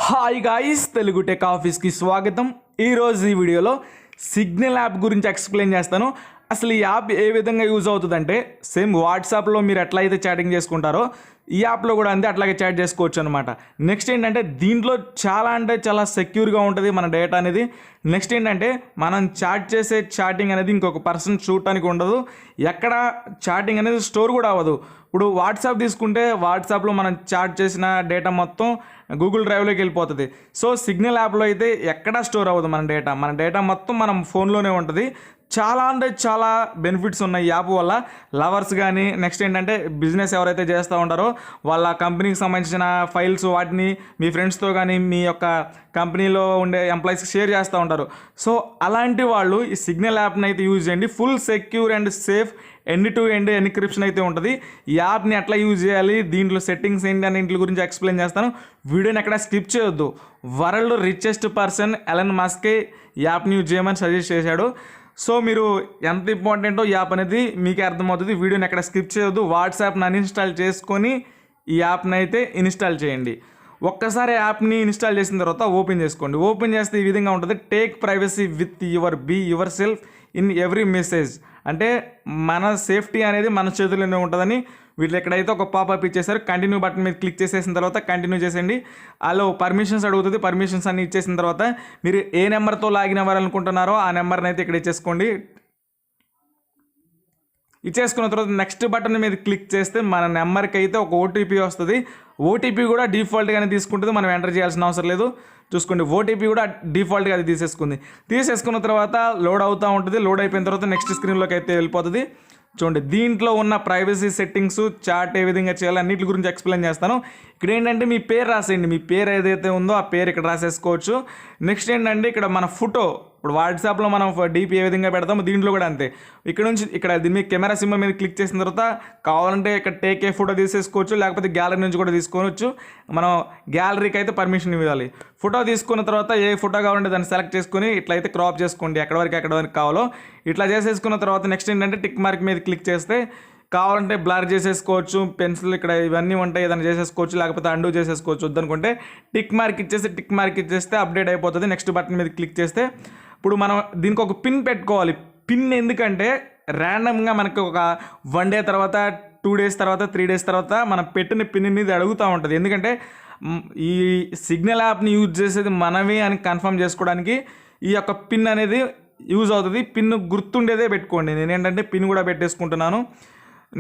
Hi guys, Telugu tech ఆఫీస్కి స్వాగతం. ఈరోజు ఈ వీడియోలో సిగ్నల్ యాప్ గురించి ఎక్స్ప్లెయిన్ చేస్తాను. అసలు ఈ యాప్ ఏ విధంగా యూజ్ అవుతుందంటే, సేమ్ వాట్సాప్లో మీరు ఎట్లా అయితే చాటింగ్ చేసుకుంటారో ఈ యాప్లో కూడా అంతే అట్లాగే చాట్ చేసుకోవచ్చు అనమాట. నెక్స్ట్ ఏంటంటే దీంట్లో చాలా అంటే చాలా సెక్యూర్గా ఉంటుంది మన డేటా అనేది. నెక్స్ట్ ఏంటంటే మనం చాట్ చేసే చాటింగ్ అనేది ఇంకొక పర్సన్ చూడటానికి ఉండదు, ఎక్కడ చాటింగ్ అనేది స్టోర్ కూడా అవ్వదు. ఇప్పుడు వాట్సాప్ తీసుకుంటే వాట్సాప్లో మనం చాట్ చేసిన డేటా మొత్తం గూగుల్ డ్రైవ్లోకి వెళ్ళిపోతుంది. సో సిగ్నల్ యాప్లో అయితే ఎక్కడా స్టోర్ అవ్వదు మన డేటా మొత్తం మనం ఫోన్లోనే ఉంటుంది. చాలా అంటే చాలా బెనిఫిట్స్ ఉన్నాయి ఈ యాప్ వల్ల. లవర్స్ కానీ నెక్స్ట్ ఏంటంటే బిజినెస్ ఎవరైతే చేస్తూ ఉంటారో వాళ్ళ కంపెనీకి సంబంధించిన ఫైల్స్ వాటిని మీ ఫ్రెండ్స్తో కానీ మీ యొక్క కంపెనీలో ఉండే ఎంప్లాయీస్కి షేర్ చేస్తూ ఉంటారు. సో అలాంటి వాళ్ళు ఈ సిగ్నల్ యాప్ని అయితే యూజ్ చేయండి. Full secure and safe end to end encryption అయితే ఉంటుంది. ఈ యాప్ని ఎట్లా యూజ్ చేయాలి, దీంట్లో సెట్టింగ్స్ ఏంటి అని ఇంటి గురించి ఎక్స్ప్లెయిన్ చేస్తాను. వీడియోని ఎక్కడ స్కిప్ చేయొద్దు. వరల్డ్ రిచెస్ట్ పర్సన్ ఎలన్ మస్కే ఈ యాప్ని యూజ్ చేయమని సజెస్ట్ చేశాడు. సో మీరు ఎంత ఇంపార్టెంటో ఈ యాప్ అనేది మీకే అర్థమవుతుంది. వీడియోని ఎక్కడ స్కిప్ చేయొద్దు. వాట్సాప్ని అన్ఇన్స్టాల్ చేసుకొని ఈ యాప్ని అయితే ఇన్స్టాల్ చేయండి. ఒక్కసారి యాప్ని ఇన్స్టాల్ చేసిన తర్వాత ఓపెన్ చేసుకోండి. ఓపెన్ చేస్తే ఈ విధంగా ఉంటుంది. Take privacy with your self in every message. అంటే మన సేఫ్టీ అనేది మన చేతుల్లోనే ఉంటుందని వీళ్ళు ఎక్కడైతే ఒక పాపప్ ఇచ్చేసారు. కంటిన్యూ బటన్ మీద క్లిక్ చేసేసిన తర్వాత కంటిన్యూ చేసేయండి. అలా పర్మిషన్స్ అడుగుతుంది. పర్మిషన్స్ అన్ని ఇచ్చేసిన తర్వాత మీరు ఏ నెంబర్తో లాగిన్ అవ్వాలనుకుంటున్నారో ఆ నెంబర్ని అయితే ఇక్కడ ఇచ్చేసుకోండి. ఇచ్చేసుకున్న తర్వాత నెక్స్ట్ బటన్ మీద క్లిక్ చేస్తే మన నెంబర్కి అయితే ఒక ఓటీపీ వస్తుంది. ఓటీపీ కూడా డిఫాల్ట్గానే తీసుకుంటుంది, మనం ఎంటర్ చేయాల్సిన అవసరం లేదు. చూసుకోండి, ఓటీపీ కూడా డిఫాల్ట్గా అది తీసేసుకున్న తర్వాత లోడ్ అవుతూ ఉంటుంది. లోడ్ అయిపోయిన తర్వాత నెక్స్ట్ స్క్రీన్లోకి అయితే వెళ్ళిపోతుంది. చూడండి, దీంట్లో ఉన్న ప్రైవసీ సెట్టింగ్స్, చాట్ ఏ విధంగా చేయాలి అన్నిటి గురించి ఎక్స్ప్లెయిన్ చేస్తాను. ఇక్కడ ఏంటంటే మీ పేరు రాసేయండి. మీ పేరు ఏదైతే ఉందో ఆ పేరు ఇక్కడ రాసేసుకోవచ్చు. నెక్స్ట్ ఏంటంటే ఇక్కడ మన ఫోటో, ఇప్పుడు వాట్సాప్లో మనం డీపీ ఏ విధంగా పెడతామో దీంట్లో కూడా అంతే. ఇక్కడ నుంచి ఇక్కడ దీని మీద కెమెరా సింబల్ మీద క్లిక్ చేసిన తర్వాత కావాలంటే ఇక్కడ టేక్ ఏ ఫోటో తీసేసుకోవచ్చు, లేకపోతే గ్యాలరీ నుంచి కూడా తీసుకోవచ్చు. మనం గ్యాలరీకి అయితే పర్మిషన్ ఇవ్వాలి. ఫోటో తీసుకున్న తర్వాత ఏ ఫోటో కావాలంటే దాన్ని సెలెక్ట్ చేసుకొని ఇట్లయితే క్రాప్ చేసుకోండి ఎక్కడ వరకు కావాలో. ఇట్లా చేసేసుకున్న తర్వాత నెక్స్ట్ ఏంటంటే టిక్ మార్క్ మీద క్లిక్ చేస్తే కావాలంటే బ్లర్ చేసేసుకోవచ్చు, పెన్సిల్ ఇక్కడ ఇవన్నీ ఉంటాయి ఏదైనా చేసేసుకోవచ్చు, లేకపోతే అండూ చేసేసుకోవచ్చు. వద్దనుకుంటే టిక్ మార్క్ ఇచ్చేస్తే అప్డేట్ అయిపోతుంది. నెక్స్ట్ బటన్ మీద క్లిక్ చేస్తే ఇప్పుడు మనం దీనికి ఒక పిన్ పెట్టుకోవాలి. పిన్ ఎందుకంటే ర్యాండమ్గా మనకి ఒక 1 డే తర్వాత 2 డేస్ తర్వాత 3 డేస్ తర్వాత మనం పెట్టిన పిన్ ఇది అడుగుతూ ఉంటుంది. ఎందుకంటే ఈ సిగ్నల్ యాప్ని యూజ్ చేసేది మనమే అని కన్ఫర్మ్ చేసుకోవడానికి ఈ యొక్క పిన్ అనేది యూజ్ అవుతుంది. పిన్ గుర్తుండేదే పెట్టుకోండి. నేను ఏంటంటే పిన్ కూడా పెట్టేసుకుంటున్నాను.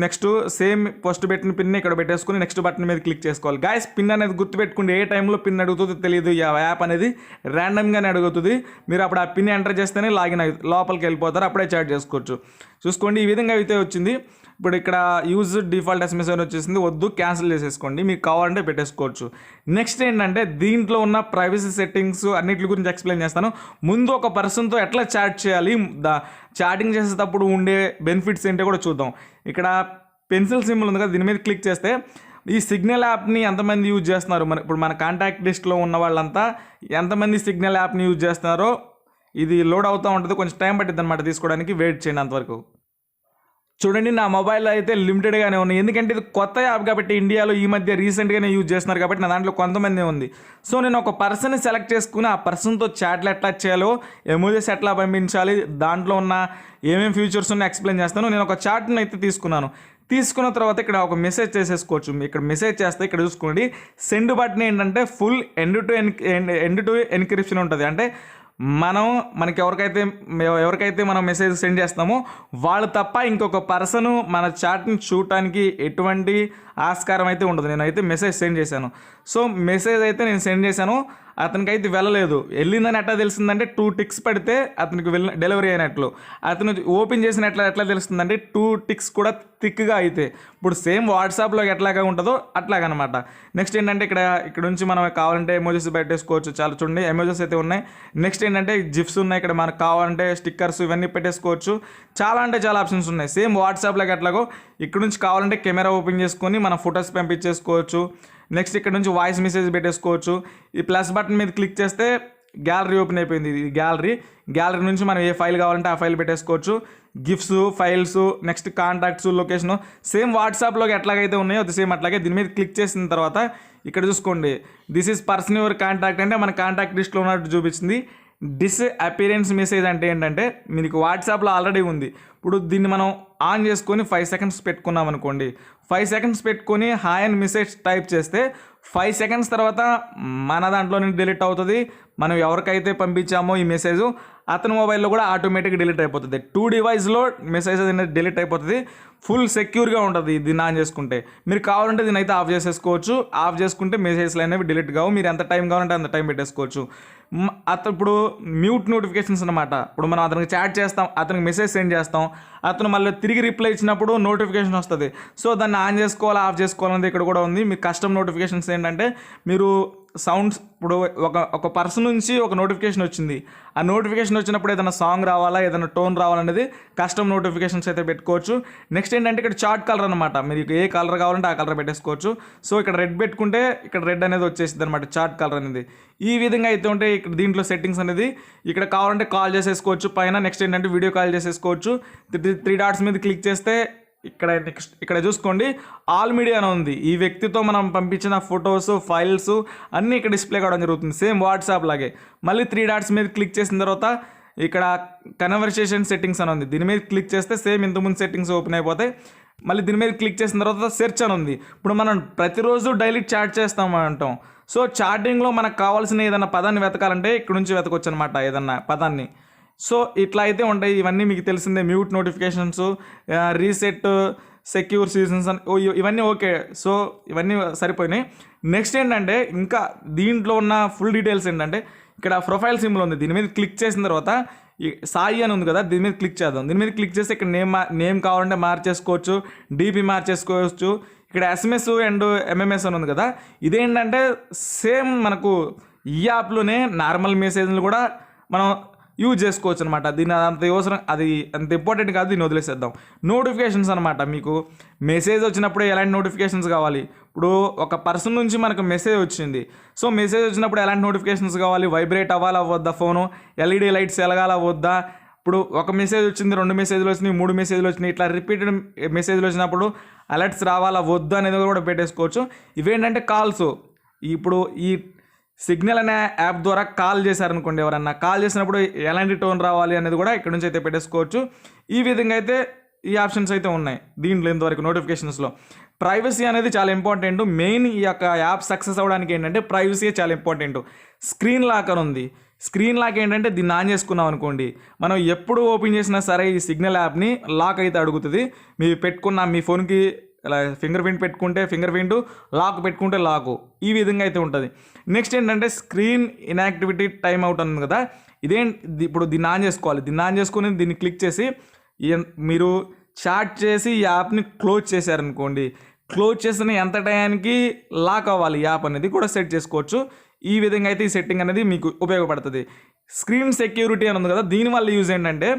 నెక్స్ట్ సేమ్ ఫస్ట్ పెట్టిన పిన్ ఇక్కడ పెట్టేసుకుని నెక్స్ట్ బటన్ మీద క్లిక్ చేసుకోవాలి. గాయస్, పిన్ అనేది గుర్తుపెట్టుకుంటే ఏ టైంలో పిన్ అడుగుతుందో తెలియదు. ఈ యాప్ అనేది ర్యాండమ్గానే అడుగుతుంది. మీరు అప్పుడు ఆ పిన్ ఎంటర్ చేస్తేనే లాగిన్ లోపలికి వెళ్ళిపోతారు, అప్పుడే చాట్ చేసుకోవచ్చు. చూసుకోండి, ఈ విధంగా అయితే వచ్చింది. ఇప్పుడు ఇక్కడ యూజ్ డిఫాల్ట్ ఎస్ఎంఎస్ అని వచ్చేసింది. వద్దు, క్యాన్సిల్ చేసేసుకోండి. మీకు కావాలంటే పెట్టేసుకోవచ్చు. నెక్స్ట్ ఏంటంటే దీంట్లో ఉన్న ప్రైవసీ సెట్టింగ్స్ అన్నిటి గురించి ఎక్స్ప్లెయిన్ చేస్తాను. ముందు ఒక పర్సన్తో ఎట్లా చాట్ చేయాలి, చాటింగ్ చేసేటప్పుడు ఉండే బెనిఫిట్స్ ఏంటో కూడా చూద్దాం. ఇక్కడ పెన్సిల్ సింబల్ ఉంది కదా, దీని మీద క్లిక్ చేస్తే ఈ సిగ్నల్ యాప్ని ఎంతమంది యూజ్ చేస్తున్నారు, ఇప్పుడు మన కాంటాక్ట్ లిస్ట్లో ఉన్న వాళ్ళంతా ఎంతమంది సిగ్నల్ యాప్ని యూజ్ చేస్తున్నారో ఇది లోడ్ అవుతూ ఉంటుంది. కొంచెం టైం పట్టిద్ది అనమాట తీసుకోవడానికి. వెయిట్ చేయండి అంతవరకు. చూడండి, నా మొబైల్లో అయితే లిమిటెడ్గానే ఉన్నాయి. ఎందుకంటే ఇది కొత్త యాప్ కాబట్టి ఇండియాలో ఈ మధ్య రీసెంట్గానే యూజ్ చేస్తున్నారు కాబట్టి నా దాంట్లో కొంతమంది ఉంది. సో నేను ఒక పర్సన్ని సెలెక్ట్ చేసుకుని ఆ పర్సన్తో చాట్లు ఎట్లా చేయాలో, ఎమోజెస్ ఎట్లా పంపించాలి, దాంట్లో ఉన్న ఏమేమి ఫీచర్స్ ఉన్నాయో ఎక్స్ప్లెయిన్ చేస్తాను. నేను ఒక చాట్ని అయితే తీసుకున్న తర్వాత ఇక్కడ ఒక మెసేజ్ చేసేసుకోవచ్చు. ఇక్కడ మెసేజ్ చేస్తే ఇక్కడ చూసుకోండి, సెండ్ బటన్ ఏంటంటే ఫుల్ ఎండ్ టు ఎన్క్రిప్షన్ ఉంటుంది. అంటే మనకి ఎవరికైతే మనం మెసేజ్ సెండ్ చేస్తామో వాళ్ళు తప్ప ఇంకొక పర్సన్ మన చాట్ని చూడటానికి ఎటువంటి ఆస్కారం అయితే ఉండదు. నేనైతే మెసేజ్ సెండ్ చేశాను. సో మెసేజ్ అయితే నేను సెండ్ చేశాను, అతనికి అయితే వెళ్ళలేదు. వెళ్ళిందని ఎట్లా తెలిసిందంటే 2 టిక్స్ పడితే అతనికి డెలివరీ అయినట్లు. అతను ఓపెన్ చేసినట్లు ఎట్లా తెలుస్తుందంటే 2 టిక్స్ కూడా థిక్గా అయితే. ఇప్పుడు సేమ్ వాట్సాప్లో ఎట్లాగా ఉంటుందో అట్లాగనమాట. నెక్స్ట్ ఏంటంటే ఇక్కడ నుంచి మనం కావాలంటే ఎమోజెస్ పెట్టేసుకోవచ్చు. చాలా చూడండి, ఎమోజెస్ అయితే ఉన్నాయి. నెక్స్ట్ ఏంటంటే జిప్స్ ఉన్నాయి. ఇక్కడ మనకు కావాలంటే స్టిక్కర్స్ ఇవన్నీ పెట్టేసుకోవచ్చు. చాలా అంటే చాలా ఆప్షన్స్ ఉన్నాయి. సేమ్ వాట్సాప్లోకి ఎట్లాగో ఇక్కడ నుంచి కావాలంటే కెమెరా ఓపెన్ చేసుకొని మన ఫొటోస్ పంపించేసుకోవచ్చు. నెక్స్ట్ ఇక్కడ నుంచి వాయిస్ మెసేజ్ పెట్టేసుకోవచ్చు. ఈ ప్లస్ బటన్ మీద క్లిక్ చేస్తే గ్యాలరీ ఓపెన్ అయిపోయింది. ఇది గ్యాలరీ నుంచి మనం ఏ ఫైల్ కావాలంటే ఆ ఫైల్ పెట్టేసుకోవచ్చు. Gifts, files, next contacts, location same వాట్సాప్లోకి ఎట్లాగైతే ఉన్నాయో అది సేమ్ అట్లాగే. దీని మీద క్లిక్ చేసిన తర్వాత ఇక్కడ చూసుకోండి, this is person your contact అంటే మన కాంటాక్ట్ లిస్ట్లో ఉన్నట్టు చూపించింది. అపియరెన్స్ మెసేజ్ అంటే ఏంటంటే మీకు వాట్సాప్లో ఆల్రెడీ ఉంది. ఇప్పుడు దీన్ని మనం ఆన్ చేసుకొని 5 సెకండ్స్ పెట్టుకున్నాం అనుకోండి. 5 సెకండ్స్ పెట్టుకొని హాయ్ అని మెసేజ్ టైప్ చేస్తే 5 సెకండ్స్ తర్వాత మన దాంట్లో నుంచి డిలీట్ అవుతుంది. మనం ఎవరికైతే పంపించామో ఈ మెసేజ్ అతని మొబైల్లో కూడా ఆటోమేటిక్గా డిలీట్ అయిపోతుంది. 2 డివైస్లో మెసేజ్ అనేది డిలీట్ అయిపోతుంది. ఫుల్ సెక్యూర్గా ఉంటుంది దీన్ని ఆన్ చేసుకుంటే. మీరు కావాలంటే దీన్ని అయితే ఆఫ్ చేసేసుకోవచ్చు. ఆఫ్ చేసుకుంటే మెసేజ్లు అనేవి డిలీట్ కావు. మీరు ఎంత టైం కావాలంటే అంత టైం పెట్టేసుకోవచ్చు. ఇప్పుడు మ్యూట్ నోటిఫికేషన్స్ అనమాట. ఇప్పుడు మనం అతనికి చాట్ చేస్తాం, అతనికి మెసేజ్ సెండ్ చేస్తాం, అతను మళ్ళీ తిరిగి రిప్లై ఇచ్చినప్పుడు నోటిఫికేషన్ వస్తుంది. సో దాన్ని ఆన్ చేసుకోవాలా ఆఫ్ చేసుకోవాలనేది ఇక్కడ కూడా ఉంది. మీ కస్టమ్ నోటిఫికేషన్స్ ఏంటంటే మీరు సౌండ్స్ ఇప్పుడు ఒక పర్సన్ నుంచి ఒక నోటిఫికేషన్ వచ్చింది. ఆ నోటిఫికేషన్ వచ్చినప్పుడు ఏదైనా సాంగ్ రావాలా, ఏదైనా టోన్ రావాలనేది కస్టమ్ నోటిఫికేషన్స్ అయితే పెట్టుకోవచ్చు. నెక్స్ట్ ఏంటంటే ఇక్కడ చార్ట్ కలర్ అనమాట. మీరు ఏ కలర్ కావాలంటే ఆ కలర్ పెట్టేసుకోవచ్చు. సో ఇక్కడ రెడ్ పెట్టుకుంటే ఇక్కడ రెడ్ అనేది వచ్చేసింది అనమాట, చార్ట్ కలర్ అనేది. ఈ విధంగా అయితే ఉంటే ఇక్కడ దీంట్లో సెట్టింగ్స్ అనేది ఇక్కడ కావాలంటే కాల్ చేసేసుకోవచ్చు పైన. నెక్స్ట్ ఏంటంటే వీడియో కాల్ చేసేసుకోవచ్చు. 3 డాట్స్ మీద క్లిక్ చేస్తే ఇక్కడ చూసుకోండి ఆల్ మీడియా అని ఉంది. ఈ వ్యక్తితో మనం పంపించిన ఫొటోస్, ఫైల్స్ అన్నీ ఇక్కడ డిస్ప్లే కావడం జరుగుతుంది, సేమ్ వాట్సాప్ లాగే. మళ్ళీ 3 డాట్స్ మీద క్లిక్ చేసిన తర్వాత ఇక్కడ కన్వర్సేషన్ సెట్టింగ్స్ అని ఉంది. దీని మీద క్లిక్ చేస్తే సేమ్ ఇంతకుముందు సెట్టింగ్స్ ఓపెన్ అయిపోతాయి. మళ్ళీ దీని మీద క్లిక్ చేసిన తర్వాత సెర్చ్ అని ఉంది. ఇప్పుడు మనం ప్రతిరోజు డైలీ చాట్ చేస్తాం అంటాం. సో చాటింగ్లో మనకు కావాల్సిన ఏదైనా పదాన్ని వెతకాలంటే ఇక్కడ నుంచి వెతకొచ్చు అనమాట, ఏదన్నా పదాన్ని. సో ఇట్లా అయితే ఉంటాయి. ఇవన్నీ మీకు తెలిసిందే, mute notifications, reset, secure seasons అని ఇవన్నీ ఓకే. సో ఇవన్నీ సరిపోయినాయి. నెక్స్ట్ ఏంటంటే ఇంకా దీంట్లో ఉన్న ఫుల్ డీటెయిల్స్ ఏంటంటే ఇక్కడ ప్రొఫైల్ సింబల్ ఉంది. దీని మీద క్లిక్ చేసిన తర్వాత సాయి అని ఉంది కదా, దీని మీద క్లిక్ చేద్దాం. దీని మీద క్లిక్ చేస్తే ఇక్కడ నేమ్ కావాలంటే మార్చేసుకోవచ్చు, డీపీ మార్చేసుకోవచ్చు. ఇక్కడ ఎస్ఎంఎస్ అండ్ ఎంఎంఎస్ అని ఉంది కదా, ఇదేంటంటే సేమ్ మనకు ఈ యాప్లోనే నార్మల్ మెసేజ్లు కూడా మనం యూజ్ చేసుకోవచ్చు అనమాట. దీని అంత అవసరం, అది అంత ఇంపార్టెంట్ కాదు, దీన్ని వదిలేసేద్దాం. నోటిఫికేషన్స్ అనమాట. మీకు మెసేజ్ వచ్చినప్పుడు ఎలాంటి నోటిఫికేషన్స్ కావాలి? ఇప్పుడు ఒక పర్సన్ నుంచి మనకు మెసేజ్ వచ్చింది. సో మెసేజ్ వచ్చినప్పుడు ఎలాంటి నోటిఫికేషన్స్ కావాలి? వైబ్రేట్ అవ్వాలా వద్దా ఫోను, ఎల్ఈడి లైట్స్ వెలగాల వద్దా? ఇప్పుడు ఒక మెసేజ్ వచ్చింది, 2 మెసేజ్లు వచ్చినాయి, 3 మెసేజ్లు వచ్చినాయి, ఇట్లా రిపీటెడ్ మెసేజ్లు వచ్చినప్పుడు అలర్ట్స్ రావాలా వద్దా అనేది కూడా పెట్టేసుకోవచ్చు. ఇవేంటంటే కాల్స్. ఇప్పుడు ఈ సిగ్నల్ అనే యాప్ ద్వారా కాల్ చేశారనుకోండి, ఎవరన్నా కాల్ చేసినప్పుడు ఎలాంటి టోన్ రావాలి అనేది కూడా ఇక్కడ నుంచి అయితే పెట్టేసుకోవచ్చు. ఈ విధంగా అయితే ఈ ఆప్షన్స్ అయితే ఉన్నాయి దీంట్లో ఇంతవరకు నోటిఫికేషన్స్లో. ప్రైవసీ అనేది చాలా ఇంపార్టెంట్. మెయిన్ ఈ యొక్క యాప్ సక్సెస్ అవ్వడానికి ఏంటంటే ప్రైవసీ చాలా ఇంపార్టెంట్. స్క్రీన్ లాక్ అని ఉంది. స్క్రీన్ లాక్ ఏంటంటే దీన్ని ఆన్ చేసుకున్నాం అనుకోండి, మనం ఎప్పుడు ఓపెన్ చేసినా సరే ఈ సిగ్నల్ యాప్ని లాక్ అయితే అడుగుతుంది. మీరు పెట్టుకున్న మీ ఫోన్కి ఇలా ఫింగర్ ప్రింట్ పెట్టుకుంటే ఫింగర్ ప్రింట్, లాక్ పెట్టుకుంటే లాకు, ఈ విధంగా అయితే ఉంటుంది. నెక్స్ట్ ఏంటంటే స్క్రీన్ ఇన్యాక్టివిటీ టైం అవుట్ ఉంది కదా, ఇప్పుడు దీన్ని ఆన్ చేసుకోవాలి. దీన్ని ఆన్ చేసుకుని దీన్ని క్లిక్ చేసి మీరు చాట్ చేసి ఈ యాప్ని క్లోజ్ చేశారనుకోండి, క్లోజ్ చేసిన ఎంత టైంకి లాక్ అవ్వాలి యాప్ అనేది కూడా సెట్ చేసుకోవచ్చు. ఈ విధంగా అయితే ఈ సెట్టింగ్ అనేది మీకు ఉపయోగపడుతుంది. స్క్రీన్ సెక్యూరిటీ అని ఉంది కదా, దీనివల్ల యూజ్ ఏంటంటే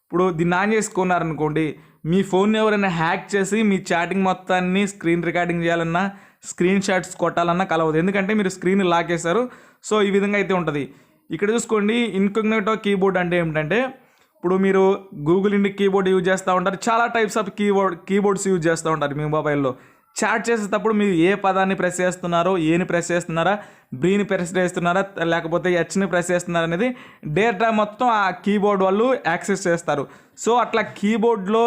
ఇప్పుడు దీన్ని ఆన్ చేసుకున్నారనుకోండి, మీ ఫోన్ ఎవరైనా హ్యాక్ చేసి మీ చాటింగ్ మొత్తాన్ని స్క్రీన్ రికార్డింగ్ చేయాలన్నా, స్క్రీన్ షాట్స్ కొట్టాలన్నా కలవదు, ఎందుకంటే మీరు స్క్రీన్ లాక్ చేశారు. సో ఈ విధంగా అయితే ఉంటుంది. ఇక్కడ చూసుకోండి ఇన్కాగ్నిటో కీబోర్డ్ అంటే ఏమిటంటే, ఇప్పుడు మీరు గూగుల్ ఇండి కీబోర్డ్ యూజ్ చేస్తూ ఉంటారు, చాలా టైప్స్ ఆఫ్ కీబోర్డ్స్ యూజ్ చేస్తూ ఉంటారు మీ మొబైల్లో. చాట్ చేసేటప్పుడు మీరు ఏ పదాన్ని ప్రెస్ చేస్తున్నారో, ఏని ప్రెస్ చేస్తున్నారా, బ్రీని ప్రెస్ చేస్తున్నారా, లేకపోతే హెచ్ని ప్రెస్ చేస్తున్నారా అనేది డేటా మొత్తం ఆ కీబోర్డ్ వాళ్ళు యాక్సెస్ చేస్తారు. సో అట్లా కీబోర్డ్లో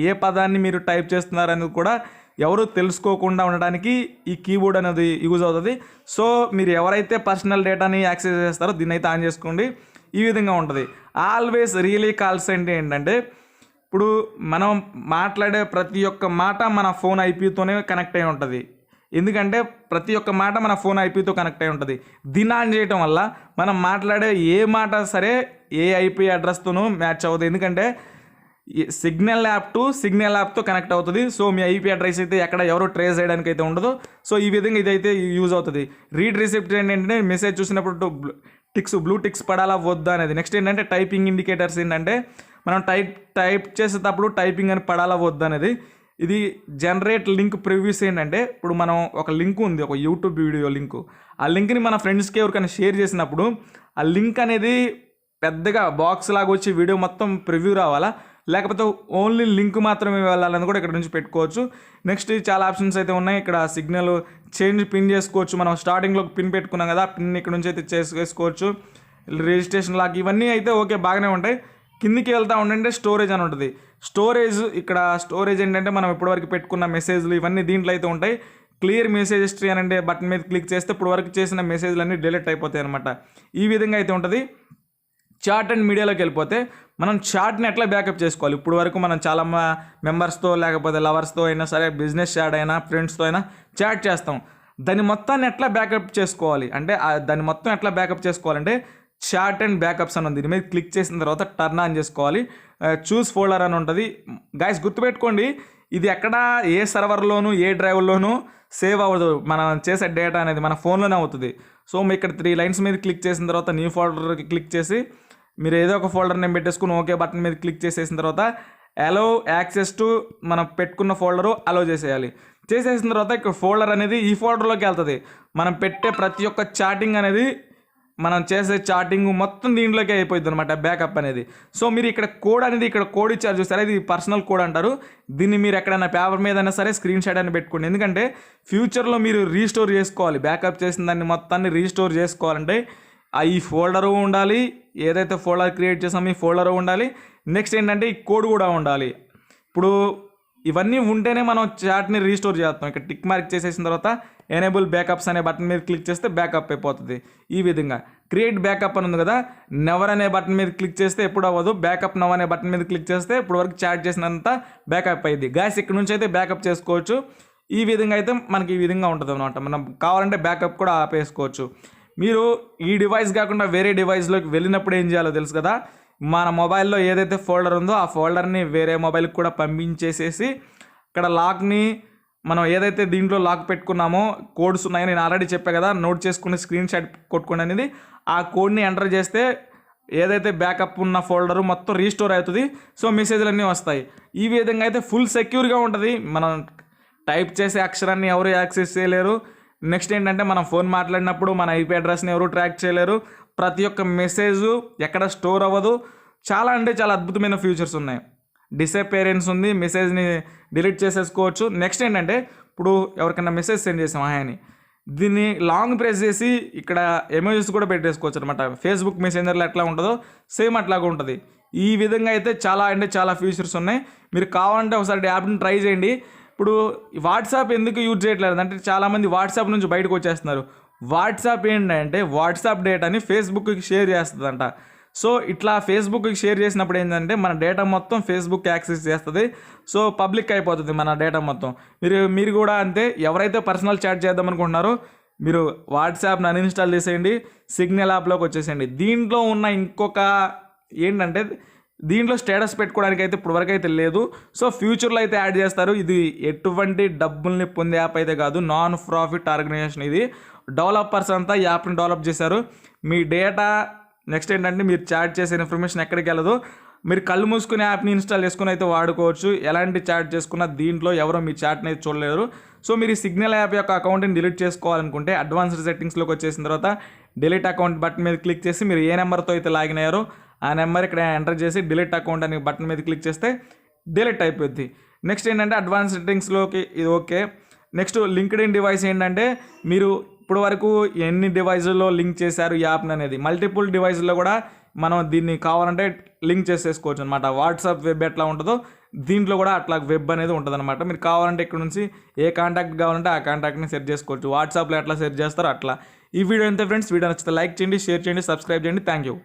ఏ పదాన్ని మీరు టైప్ చేస్తున్నారనేది కూడా ఎవరు తెలుసుకోకుండా ఉండడానికి ఈ కీబోర్డ్ అనేది యూజ్ అవుతుంది. సో మీరు ఎవరైతే పర్సనల్ డేటాని యాక్సెస్ చేస్తారో దీన్ని అయితే ఆన్ చేసుకోండి. ఈ విధంగా ఉంటుంది. ఆల్వేస్ రియలీ కాల్స్ అంటే ఏంటంటే, ఇప్పుడు మనం మాట్లాడే ప్రతి ఒక్క మాట మన ఫోన్ ఐపీతోనే కనెక్ట్ అయి ఉంటుంది. ఎందుకంటే ప్రతి ఒక్క మాట మన ఫోన్ ఐపీతో కనెక్ట్ అయి ఉంటుంది. దీన్ని ఆన్ చేయటం వల్ల మనం మాట్లాడే ఏ మాట సరే ఏ ఐపీ అడ్రస్తోనూ మ్యాచ్ అవ్వదు, ఎందుకంటే సిగ్నల్ యాప్తో కనెక్ట్ అవుతుంది. సో మీ ఐపీ అడ్రస్ అయితే ఎక్కడ ఎవరు ట్రేస్ చేయడానికి అయితే ఉండదు. సో ఈ విధంగా ఇదైతే యూజ్ అవుతుంది. రీడ్ రిసిప్ట్ ఏంటంటే మెసేజ్ చూసినప్పుడు బ్లూ టిక్స్ పడాలా వద్దా అనేది. నెక్స్ట్ ఏంటంటే టైపింగ్ ఇండికేటర్స్ ఏంటంటే మనం టైప్ చేసేటప్పుడు టైపింగ్ అని పడాలా వద్దా అనేది. ఇది జనరేట్ లింక్ ప్రివ్యూస్ ఏంటంటే ఇప్పుడు మనం ఒక లింక్ ఉంది, ఒక యూట్యూబ్ వీడియో లింకు. ఆ లింక్ని మన ఫ్రెండ్స్కి ఎవరికైనా షేర్ చేసినప్పుడు ఆ లింక్ అనేది పెద్దగా బాక్స్ లాగా వచ్చి వీడియో మొత్తం ప్రివ్యూ రావాలా, లేకపోతే ఓన్లీ లింక్ మాత్రమే వెళ్ళాలని కూడా ఇక్కడ నుంచి పెట్టుకోవచ్చు. నెక్స్ట్ చాలా ఆప్షన్స్ అయితే ఉన్నాయి. ఇక్కడ సిగ్నల్ చేంజ్ పిన్ చేసుకోవచ్చు. మనం స్టార్టింగ్లో పిన్ పెట్టుకున్నాం కదా, పిన్ ఇక్కడ నుంచి అయితే చేసుకోవచ్చు. రిజిస్ట్రేషన్ లాక్ ఇవన్నీ అయితే ఓకే, బాగానే ఉంటాయి. కిందికి వెళ్తూ ఉండంటే స్టోరేజ్ అని ఉంటుంది. స్టోరేజ్ ఇక్కడ స్టోరేజ్ ఏంటంటే మనం ఇప్పటివరకు పెట్టుకున్న మెసేజ్లు ఇవన్నీ దీంట్లో అయితే ఉంటాయి. క్లియర్ మెసేజ్ హిస్టరీ అని అంటే బటన్ మీద క్లిక్ చేస్తే ఇప్పటివరకు చేసిన మెసేజ్లు అన్నీ డిలీట్ అయిపోతాయి అనమాట. ఈ విధంగా అయితే ఉంటుంది. చాట్ అండ్ మీడియాలోకి వెళ్ళిపోతే మనం చాట్ని ఎట్లా బ్యాకప్ చేసుకోవాలి. ఇప్పుడు వరకు మనం చాలా మెంబర్స్తో లేకపోతే లవర్స్తో అయినా సరే, బిజినెస్ చాట్ అయినా, ఫ్రెండ్స్తో అయినా చాట్ చేస్తాం. దాన్ని మొత్తాన్ని ఎట్లా బ్యాకప్ చేసుకోవాలి అంటే దాన్ని మొత్తం ఎట్లా బ్యాకప్ చేసుకోవాలంటే చాట్ అండ్ బ్యాకప్స్ అని ఉంది. దీని మీద క్లిక్ చేసిన తర్వాత టర్న్ ఆన్ చేసుకోవాలి. చూస్ ఫోల్డర్ అని ఉంటుంది. గైస్ గుర్తుపెట్టుకోండి, ఇది ఎక్కడ ఏ సర్వర్లోనూ ఏ డ్రైవ్లోనూ సేవ్ అవ్వదు. మనం చేసే డేటా అనేది మన ఫోన్లోనే అవుతుంది. సో మీ ఇక్కడ 3 లైన్స్ మీద క్లిక్ చేసిన తర్వాత న్యూ ఫోల్డర్కి క్లిక్ చేసి మీరు ఏదో ఒక ఫోల్డర్ నేమ్ పెట్టేసుకుని ఓకే బటన్ మీద క్లిక్ చేసేసిన తర్వాత అలో యాక్సెస్ టు మనం పెట్టుకున్న ఫోల్డరు అలో చేసేయాలి. చేసేసిన తర్వాత ఇక్కడ ఫోల్డర్ అనేది ఈ ఫోల్డర్లోకి వెళ్తుంది. మనం పెట్టే ప్రతి ఒక్క చాటింగ్ అనేది, మనం చేసే చాటింగ్ మొత్తం దీంట్లోకి అయిపోయింది అనమాట బ్యాకప్ అనేది. సో మీరు ఇక్కడ కోడ్ అనేది, ఇక్కడ కోడ్ ఇచ్చారు చూస్తారా, ఇది పర్సనల్ కోడ్ అంటారు. దీన్ని మీరు ఎక్కడైనా పేపర్ మీద అయినా సరే స్క్రీన్ షాట్ అని పెట్టుకోండి. ఎందుకంటే ఫ్యూచర్లో మీరు రీస్టోర్ చేసుకోవాలి. బ్యాకప్ చేసిన దాన్ని మొత్తాన్ని రీస్టోర్ చేసుకోవాలంటే ఈ ఫోల్డరు ఉండాలి, ఏదైతే ఫోల్డర్ క్రియేట్ చేసామో ఈ ఫోల్డరు ఉండాలి. నెక్స్ట్ ఏంటంటే ఈ కోడ్ కూడా ఉండాలి. ఇప్పుడు ఇవన్నీ ఉంటేనే మనం చాట్ని రీస్టోర్ చేస్తాం. ఇక్కడ టిక్ మార్క్ చేసేసిన తర్వాత ఎనేబుల్ బ్యాకప్స్ అనే బటన్ మీద క్లిక్ చేస్తే బ్యాకప్ అయిపోతుంది. ఈ విధంగా క్రియేట్ బ్యాకప్ అని ఉంది కదా, నెవర్ అనే బటన్ మీద క్లిక్ చేస్తే ఎప్పుడు అవ్వదు. బ్యాకప్ నవ్ అనే బటన్ మీద క్లిక్ చేస్తే ఇప్పుడు వరకు చాట్ చేసినంత బ్యాకప్ అయ్యింది. గాయస్ ఇక్కడ నుంచి అయితే బ్యాకప్ చేసుకోవచ్చు. ఈ విధంగా అయితే మనకి ఈ విధంగా ఉంటుంది అనమాట. మనం కావాలంటే బ్యాకప్ కూడా ఆపేసుకోవచ్చు. మీరు ఈ డివైస్ కాకుండా వేరే డివైస్లోకి వెళ్ళినప్పుడు ఏం చేయాలో తెలుసు కదా. మన మొబైల్లో ఏదైతే ఫోల్డర్ ఉందో ఆ ఫోల్డర్ని వేరే మొబైల్కి కూడా పంపించేసేసి ఇక్కడ లాక్ని మనం ఏదైతే దీంట్లో లాక్ పెట్టుకున్నామో కోడ్స్ ఉన్నాయో నేను ఆల్రెడీ చెప్పా కదా, నోట్ చేసుకుని స్క్రీన్ షాట్ కొట్టుకోండి అనేది. ఆ కోడ్ని ఎంటర్ చేస్తే ఏదైతే బ్యాకప్ ఉన్న ఫోల్డరు మొత్తం రీస్టోర్ అవుతుంది. సో మెసేజ్లు అన్నీ వస్తాయి. ఈ విధంగా అయితే ఫుల్ సెక్యూర్గా ఉంటుంది. మనం టైప్ చేసే అక్షరాన్ని ఎవరు యాక్సెస్ చేయలేరు. నెక్స్ట్ ఏంటంటే మనం ఫోన్ మాట్లాడినప్పుడు మన ఐపీ అడ్రస్ని ఎవరు ట్రాక్ చేయలేరు. ప్రతి ఒక్క మెసేజ్ ఎక్కడ స్టోర్ అవ్వదు. చాలా అంటే చాలా అద్భుతమైన ఫీచర్స్ ఉన్నాయి. డిసపేరెన్స్ ఉంది, మెసేజ్ని డిలీట్ చేసేసుకోవచ్చు. నెక్స్ట్ ఏంటంటే ఇప్పుడు ఎవరికైనా మెసేజ్ సెండ్ చేసాం అని, దీన్ని లాంగ్ ప్రెస్ చేసి ఇక్కడ ఎమోజీస్ కూడా పెట్టేసుకోవచ్చు అనమాట. ఫేస్బుక్ మెసెంజర్లో ఎట్లా ఉంటుందో సేమ్ అట్లాగా ఉంటుంది. ఈ విధంగా అయితే చాలా అంటే చాలా ఫీచర్స్ ఉన్నాయి. మీరు కావాలంటే ఒకసారి యాప్ని ట్రై చేయండి. ఇప్పుడు వాట్సాప్ ఎందుకు యూజ్ చేయట్లేదు అంటే చాలామంది వాట్సాప్ నుంచి బయటకు వచ్చేస్తున్నారు. వాట్సాప్ ఏంటంటే వాట్సాప్ డేటాని ఫేస్బుక్కి షేర్ చేస్తుందంట. సో ఇట్లా ఫేస్బుక్కి షేర్ చేసినప్పుడు ఏంటంటే మన డేటా మొత్తం ఫేస్బుక్ యాక్సెస్ చేస్తుంది. సో పబ్లిక్ అయిపోతుంది మన డేటా మొత్తం. మీరు కూడా అంతే, ఎవరైతే పర్సనల్ చాట్ చేద్దాం అనుకుంటున్నారో మీరు వాట్సాప్ని అన్ఇన్స్టాల్ చేసేయండి, సిగ్నల్ యాప్లోకి వచ్చేసేయండి. దీంట్లో ఉన్న ఇంకొక ఏంటంటే దీంట్లో స్టేటస్ పెట్టుకోవడానికి అయితే ఇప్పటివరకు అయితే లేదు. సో ఫ్యూచర్లో అయితే యాడ్ చేస్తారు. ఇది ఎటువంటి డబ్బుల్ని పొందే యాప్ అయితే కాదు, నాన్ ప్రాఫిట్ ఆర్గనైజేషన్. ఇది డెవలపర్స్ అంతా ఈ యాప్ని డెవలప్ చేశారు. మీ డేటా నెక్స్ట్ ఏంటంటే మీరు చాట్ చేసే ఇన్ఫర్మేషన్ ఎక్కడికి వెళ్ళదు. మీరు కళ్ళు మూసుకుని యాప్ని ఇన్స్టాల్ చేసుకుని అయితే వాడుకోవచ్చు. ఎలాంటి చాట్ చేసుకున్నా దీంట్లో ఎవరో మీ చాట్ని అయితే చూడలేరు. సో మీరు ఈ సిగ్నల్ యాప్ యొక్క అకౌంట్ని డిలీట్ చేసుకోవాలనుకుంటే అడ్వాన్స్డ్ సెట్టింగ్స్లోకి వచ్చేసిన తర్వాత డిలీట్ అకౌంట్ బటన్ మీద క్లిక్ చేసి మీరు ఏ నెంబర్తో అయితే లాగిన్ అయ్యారో ఆ నెంబర్ ఇక్కడ ఎంటర్ చేసి డిలీట్ అకౌంట్ అనే బటన్ మీద క్లిక్ చేస్తే డిలీట్ అయిపోద్ది. నెక్స్ట్ ఏంటంటే అడ్వాన్స్ సెట్టింగ్స్లోకి ఇది okay. Next linked in device ఏంటంటే మీరు ఇప్పుడు వరకు ఎన్ని డివైజుల్లో లింక్ చేశారు ఈ యాప్ని అనేది, మల్టిపుల్ డివైజుల్లో కూడా మనం దీన్ని కావాలంటే లింక్ చేసేసుకోవచ్చు అనమాట. వాట్సాప్ వెబ్ ఎట్లా ఉంటుందో దీంట్లో కూడా అట్లా వెబ్ అనేది ఉంటుంది అనమాట. మీరు కావాలంటే ఇక్కడ నుంచి ఏ కాంటాక్ట్ కావాలంటే ఆ కాంటాక్ట్ని సెట్ చేసుకోవచ్చు. వాట్సాప్లో ఎట్లా సెట్ చేస్తారో అట్లా. ఈ వీడియో అంతే ఫ్రెండ్స్. వీడియో నచ్చితే లైక్ చేయండి, షేర్ చేయండి, సబ్స్క్రైబ్ చేయండి. Thank you.